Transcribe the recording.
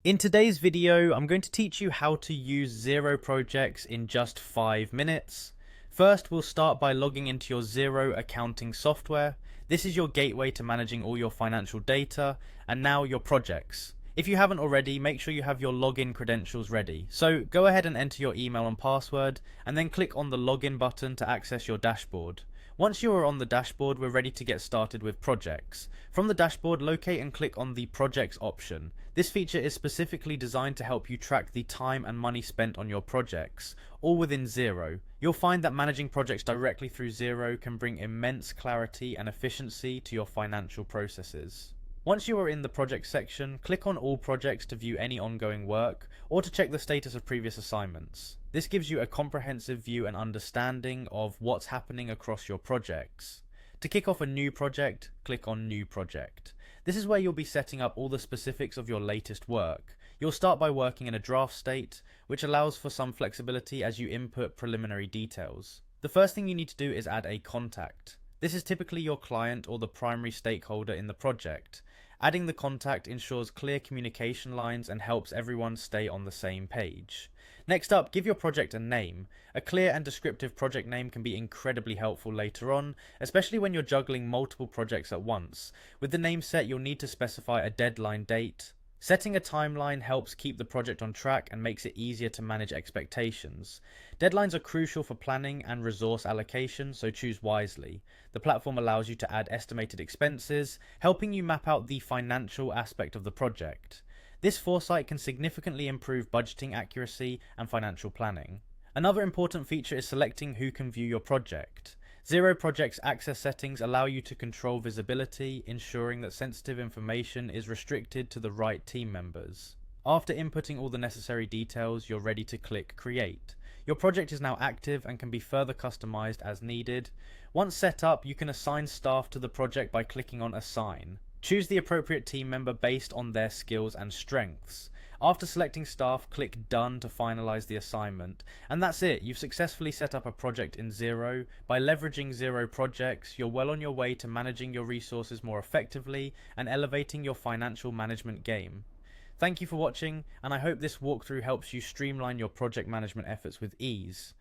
In today's video, I'm going to teach you how to use Xero projects in just 5 minutes. First, we'll start by logging into your Xero accounting software. This is your gateway to managing all your financial data, and now your projects. If you haven't already, make sure you have your login credentials ready. So go ahead and enter your email and password, and then click on the login button to access your dashboard. Once you are on the dashboard, we're ready to get started with projects. From the dashboard, locate and click on the projects option. This feature is specifically designed to help you track the time and money spent on your projects, all within Xero. You'll find that managing projects directly through Xero can bring immense clarity and efficiency to your financial processes. Once you are in the project section, click on all projects to view any ongoing work or to check the status of previous assignments. This gives you a comprehensive view and understanding of what's happening across your projects. To kick off a new project, click on New Project. This is where you'll be setting up all the specifics of your latest work. You'll start by working in a draft state, which allows for some flexibility as you input preliminary details. The first thing you need to do is add a contact. This is typically your client or the primary stakeholder in the project. Adding the contact ensures clear communication lines and helps everyone stay on the same page. Next up, give your project a name. A clear and descriptive project name can be incredibly helpful later on, especially when you're juggling multiple projects at once. With the name set, you'll need to specify a deadline date. Setting a timeline helps keep the project on track and makes it easier to manage expectations. Deadlines are crucial for planning and resource allocation, so choose wisely. The platform allows you to add estimated expenses, helping you map out the financial aspect of the project. This foresight can significantly improve budgeting accuracy and financial planning. Another important feature is selecting who can view your project. Xero Project's access settings allow you to control visibility, ensuring that sensitive information is restricted to the right team members. After inputting all the necessary details, you're ready to click Create. Your project is now active and can be further customized as needed. Once set up, you can assign staff to the project by clicking on Assign. Choose the appropriate team member based on their skills and strengths. After selecting staff, click Done to finalize the assignment. And that's it, you've successfully set up a project in Xero. By leveraging Xero projects, you're well on your way to managing your resources more effectively and elevating your financial management game. Thank you for watching, and I hope this walkthrough helps you streamline your project management efforts with ease.